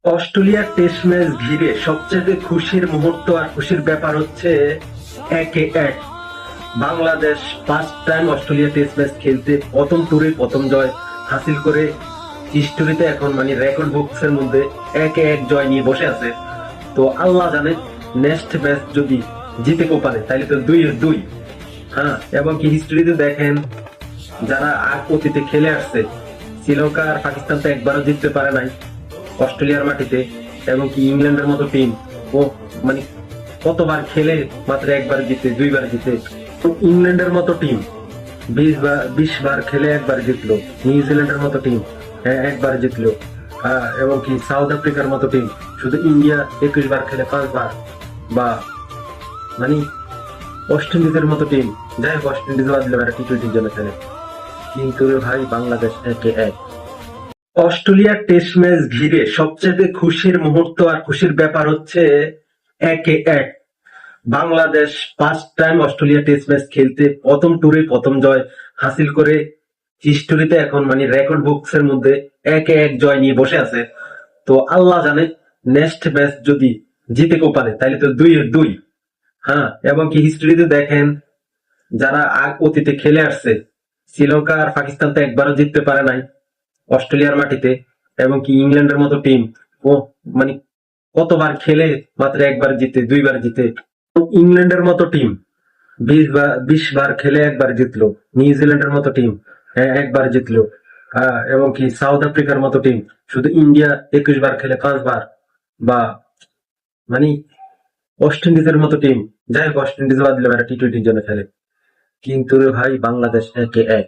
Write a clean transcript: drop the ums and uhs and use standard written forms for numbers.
অস্ট্রেলিয়ার test match ঘিরে সবচেয়ে খুশির মুহূর্ত আর খুশির ব্যাপার হচ্ছে একে এক Bangladesh first time Australia test match খেলতে প্রথম ট্যুরে প্রথম জয় হাসিল করে হিস্টোরিতে এখন মানে রেকর্ড বুকস এর মধ্যে একে এক জয় নিয়ে বসে আছে। তো আল্লাহ জানে নেক্সট ম্যাচ যদি জিতে পারে তাহলে তো 2-2। হ্যাঁ, এবং কি হিস্টোরিতে দেখেন যারা অতীতে খেলে আসছে, শ্রীলঙ্কা আর পাকিস্তান তো একবারও জিততে পারে নাই অস্ট্রেলিয়ার মাটিতে, এবং কি ইংল্যান্ডের মতো টিম ও মানে কতবার খেলে মাত্র একবার জিতে, দুইবার জিতে। ইংল্যান্ডের মতো টিম 20 বার খেলে একবার জিতলো। নিউজিল্যান্ডের মতো টিম একবার জিতলো। এবং কি সাউথ আফ্রিকার মতো টিম, শুধু ইন্ডিয়া 21 বার খেলে 5 বার। বা মানে ওয়েস্ট ইন্ডিজের মতো টিম, যাই হোক ওয়েস্ট ইন্ডিজ বাদ দিলে টি-20 জন্য খেলে, কিন্তু রে ভাই বাংলাদেশ একে এক। অস্ট্রেলিয়ার টেস্ট ম্যাচ ঘিরে সবচেয়ে খুশির মুহূর্ত আর খুশির ব্যাপার হচ্ছে একে এক Bangladesh first time Australia test match খেলতে প্রথম ট্যুরে প্রথম জয় হাসিল করে হিস্টোরিতে এখন মানে রেকর্ড বুকস এর মধ্যে একে এক জয় নিয়ে বসে আছে। তো আল্লাহ জানে নেক্সট ম্যাচ যদি জিতে পারে তাহলে তো 2-2। হ্যাঁ, এবং কি হিস্টোরিতে দেখেন যারা অতীতে খেলে আসছে, শ্রীলঙ্কা আর পাকিস্তান তো একবারও জিততে পারে নাই অস্ট্রেলিয়ার মাটিতে, এবং কি ইংল্যান্ডের মতো টিম ও মানে কতবার খেলে মাত্র একবার জিতে, দুইবার জিতে। ইংল্যান্ডের মতো টিম 20 বার খেলে একবার জিতলো। নিউজিল্যান্ডের মতো টিম একবার জিতলো। এবং কি সাউথ আফ্রিকার মতো টিম, শুধু ইন্ডিয়া 21 বার খেলে 5 বার। বা মানে ওয়েস্ট ইন্ডিজের মতো টিম, যাই হোক ওয়েস্ট ইন্ডিজ বাদ দিলে টি-20 জন্য খেলে, কিন্তু রে ভাই বাংলাদেশ একে এক।